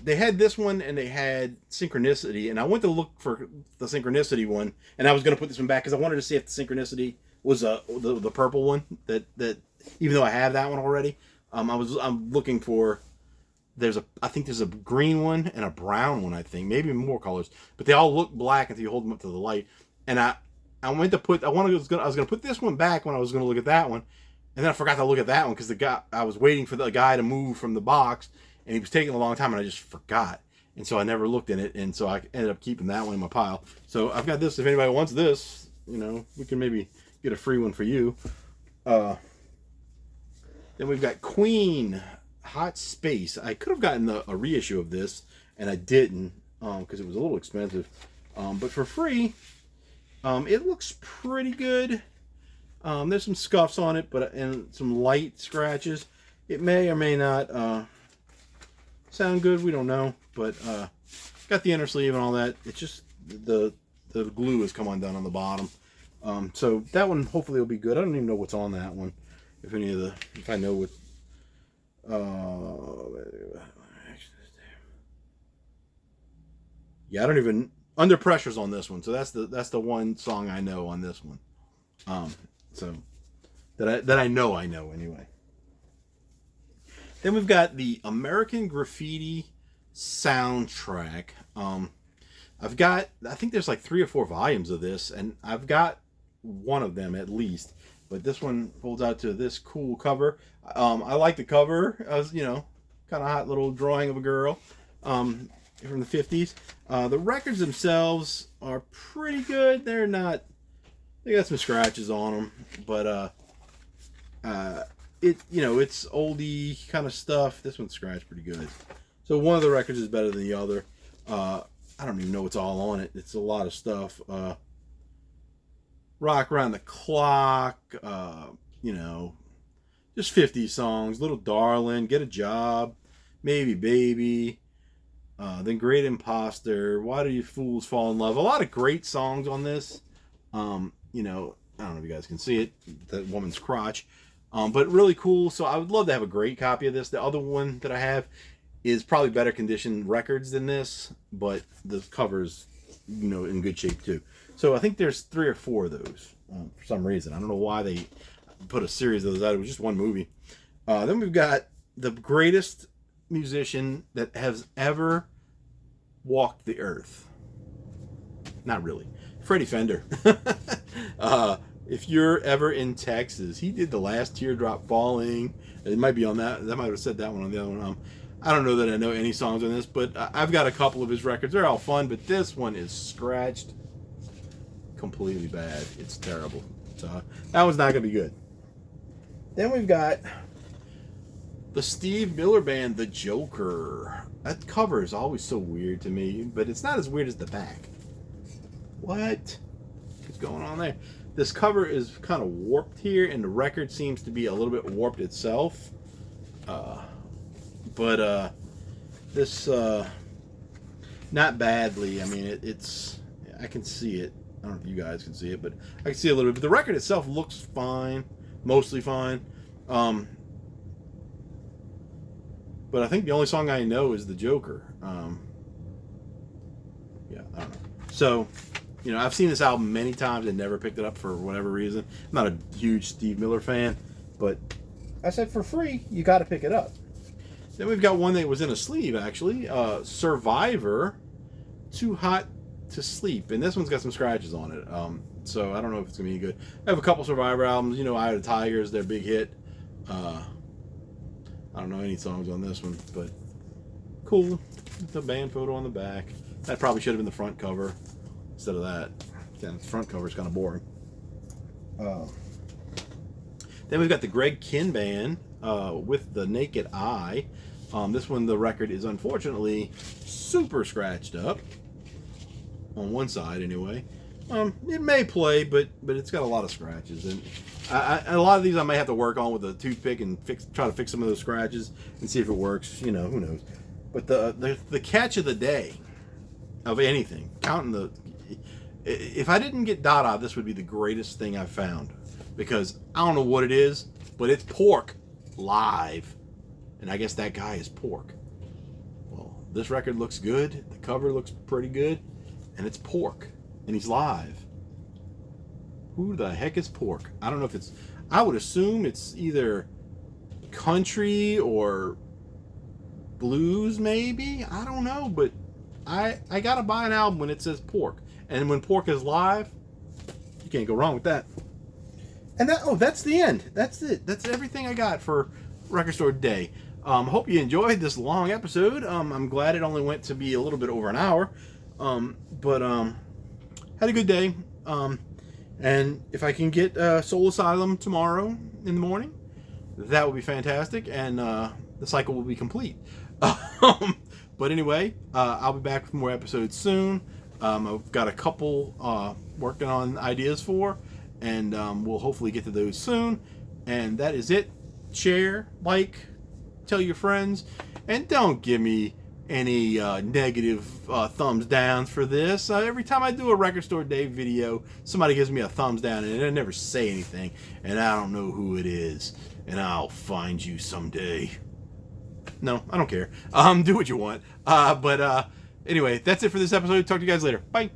They had this one and they had Synchronicity, and I went to look for the Synchronicity one, and I was going to put this one back because I wanted to see if the Synchronicity was the purple one that even though I have that one already. I'm looking for. I think there's a green one and a brown one. I think maybe more colors, but they all look black until you hold them up to the light. And I went to put. I was going to put this one back when I was going to look at that one, and then I forgot to look at that one because I was waiting for the guy to move from the box, and he was taking a long time, and I just forgot, and so I never looked in it, and so I ended up keeping that one in my pile. So I've got this. If anybody wants this, we can maybe get a free one for you. Then we've got Queen. Hot Space. I could have gotten a reissue of this, and I didn't because it was a little expensive. But for free, it looks pretty good. There's some scuffs on it, and some light scratches. It may or may not sound good. We don't know, but got the inner sleeve and all that. It's just the glue has come undone on the bottom. So that one hopefully will be good. I don't even know what's on that one. If I know what. Yeah, I don't even Under Pressure's on this one, so that's the one song I know on this one. So that I know anyway. Then we've got the American Graffiti soundtrack. I think there's like 3 or 4 volumes of this, and I've got one of them at least. But this one folds out to this cool cover. I like the cover. As kind of hot little drawing of a girl from the 50s. The records themselves are pretty good. They got some scratches on them, but it's oldie kind of stuff. This one's scratched pretty good. So one of the records is better than the other. I don't even know what's all on it. It's a lot of stuff. Rock Around the Clock, just 50 songs. Little Darling, Get a Job, Maybe Baby, then Great Imposter, Why Do You Fools Fall in Love. A lot of great songs on this. I don't know if you guys can see it, that woman's crotch. But really cool. So I would love to have a great copy of this. The other one that I have is probably better condition records than this, but the cover's in good shape too. So I think there's 3 or 4 of those for some reason. I don't know why they put a series of those out. It was just one movie. Then we've got the greatest musician that has ever walked the earth. Not really. Freddie Fender. If you're ever in Texas, he did The Last Teardrop Falling. It might be on that. That might have said that one on the other one. I don't know that I know any songs on this, but I've got a couple of his records. They're all fun, but this one is scratched completely bad. It's terrible. So that one's not going to be good. Then we've got the Steve Miller Band, The Joker. That cover is always so weird to me, but it's not as weird as the back. What is going on there? This cover is kind of warped here, and the record seems to be a little bit warped itself. But this, not badly. I mean, it's, I can see it. I don't know if you guys can see it, but I can see a little bit. But the record itself looks fine, mostly fine. But I think the only song I know is The Joker. Yeah, I don't know. So, I've seen this album many times and never picked it up for whatever reason. I'm not a huge Steve Miller fan, but I said for free, you got to pick it up. Then we've got one that was in a sleeve, actually. Survivor, Too Hot to Sleep. And this one's got some scratches on it. So I don't know if it's going to be good. I have a couple Survivor albums. Eye of the Tigers, their big hit. I don't know any songs on this one, but cool. The band photo on the back. That probably should have been the front cover instead of that. Yeah, the front cover is kind of boring. Then we've got the Greg Kihn Band with The Naked Eye. This one, the record is unfortunately super scratched up on one side anyway. It may play, but it's got a lot of scratches, and a lot of these I may have to work on with a toothpick and try to fix some of those scratches and see if it works. Who knows? But the catch of the day of anything, if I didn't get Dada, this would be the greatest thing I've found, because I don't know what it is, but it's Pork live, and I guess that guy is Pork. Well, this record looks good. The cover looks pretty good, and it's Pork. And he's live. Who the heck is Pork? I don't know if it's... I would assume it's either country or blues, maybe? I don't know, but I gotta buy an album when it says Pork. And when Pork is live, you can't go wrong with that. And that's the end. That's it. That's everything I got for Record Store Day. Hope you enjoyed this long episode. I'm glad it only went to be a little bit over an hour. Had a good day, and if I can get Soul Asylum tomorrow in the morning, that would be fantastic, and the cycle will be complete. But anyway, I'll be back with more episodes soon. I've got a couple working on ideas for, and we'll hopefully get to those soon. And that is it. Share, like, tell your friends, and don't give me any negative thumbs downs for this. Every time I do a Record Store Day video, somebody gives me a thumbs down, and I never say anything, and I don't know who it is, and I'll find you someday. No, I don't care. Do what you want. But anyway, that's it for this episode. Talk to you guys later. Bye.